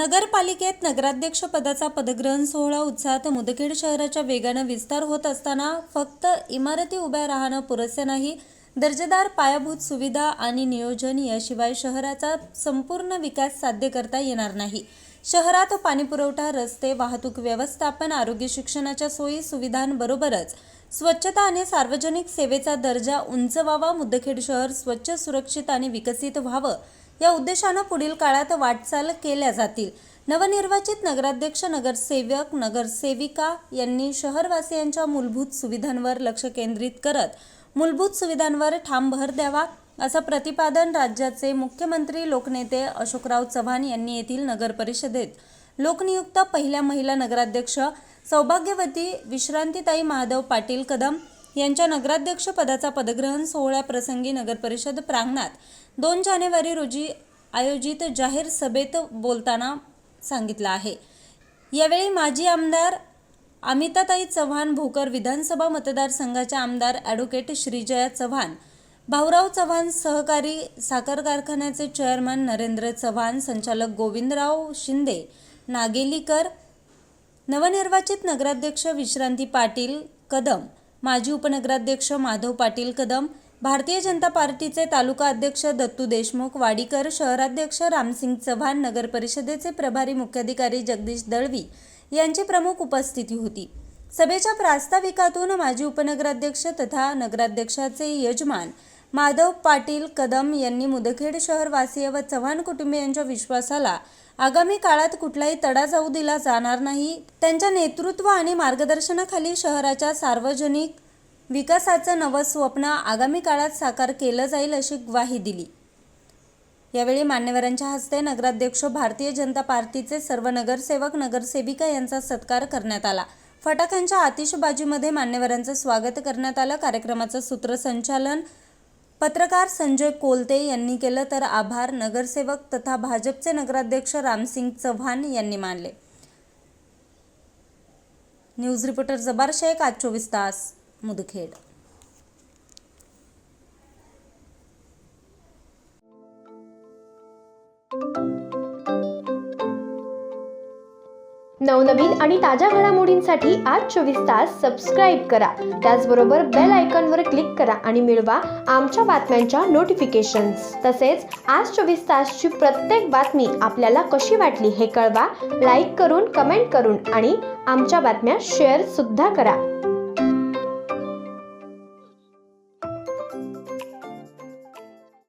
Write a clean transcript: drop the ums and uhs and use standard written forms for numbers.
नगरपालिकेत नगराध्यक्ष पदाचा पदग्रहण सोहळा उत्साहात मुदखेड शहराच्या वेगानं विस्तार होत असताना फक्त इमारती उभ्या राहणं पुरेसे नाही, दर्जेदार पायाभूत सुविधा आणि नियोजन याशिवाय शहराचा संपूर्ण विकास साध्य करता येणार नाही। शहरात पाणीपुरवठा, रस्ते, वाहतूक व्यवस्थापन, आरोग्य, शिक्षणाच्या सोयी सुविधांबरोबरच स्वच्छता आणि सार्वजनिक सेवेचा दर्जा उंच व्हावा, मुदखेड शहर स्वच्छ, सुरक्षित आणि विकसित व्हावं या उद्देशानं पुढील काळात वाटचाल केल्या जातील। नवनिर्वाचित नगराध्यक्ष, नगरसेवक, नगरसेविका यांनी शहरवासियांच्या मूलभूत सुविधांवर लक्ष केंद्रित करत मूलभूत सुविधांवर ठाम भर द्यावा, असं प्रतिपादन राज्याचे मुख्यमंत्री लोकनेते अशोकराव चव्हाण यांनी येथील नगर परिषदेत लोकनियुक्त पहिल्या महिला नगराध्यक्ष सौभाग्यवती विश्रांतीताई महादेव पाटील कदम यांच्या नगराध्यक्ष पदाचा पदग्रहण सोहळ्याप्रसंगी नगरपरिषद प्रांगणात 2 जानेवारी रोजी आयोजित जाहीर सभेत बोलताना सांगितलं आहे। यावेळी माजी आमदार अमिताताई चव्हाण भोकर, विधानसभा मतदारसंघाच्या आमदार ॲडव्होकेट श्रीजया चव्हाण, भाऊराव चव्हाण सहकारी साखर कारखान्याचे चेअरमन नरेंद्र चव्हाण, संचालक गोविंदराव शिंदे नागेलीकर, नवनिर्वाचित नगराध्यक्ष विश्रांती पाटील कदम, माजी उपनगराध्यक्ष माधव पाटील कदम, भारतीय जनता पार्टीचे तालुका अध्यक्ष दत्तू देशमुख वाडीकर, शहराध्यक्ष रामसिंग चव्हाण, नगर परिषदेचे प्रभारी मुख्याधिकारी जगदीश दळवी यांची प्रमुख उपस्थिती होती। सभेच्या प्रास्ताविकातून माजी उपनगराध्यक्ष तथा नगराध्यक्षाचे यजमान माधव पाटील कदम यांनी मुदखेड शहरवासीय व चव्हाण कुटुंबियांच्या विश्वासाला आगामी काळात कुठलाही तडा जाऊ दिला जाणार नाही, त्यांच्या नेतृत्व आणि मार्गदर्शनाखाली शहराच्या सार्वजनिक विकासाचं नवं स्वप्न आगामी काळात साकार केलं जाईल अशी ग्वाही दिली। यावेळी मान्यवरांच्या हस्ते नगराध्यक्ष, भारतीय जनता पार्टीचे सर्व नगरसेवक, नगरसेविका यांचा सत्कार करण्यात आला। फटाक्यांच्या आतिषबाजीमध्ये मान्यवरांचं स्वागत करण्यात आलं। कार्यक्रमाचं सूत्रसंचालन पत्रकार संजय कोलते यांनी केलं, तर आभार नगरसेवक तथा भाजपचे नगराध्यक्ष रामसिंग चव्हाण यांनी मानले। न्यूज रिपोर्टर जबार शेख, आज 24 तास, मुदखेड। नवनवीन आणि ताज्या घडामोडींसाठी आज 24 तास सबस्क्राईब करा। त्याचबरोबर बेल आयकॉनवर क्लिक करा आणि मिळवा आमच्या बातम्यांच्या नोटिफिकेशन्स। तसेच आज 24 तासची प्रत्येक बातमी आपल्याला कशी वाटली हे कळवा, लाईक करून, कमेंट करून आणि आमच्या बातम्या शेअर सुद्धा करा।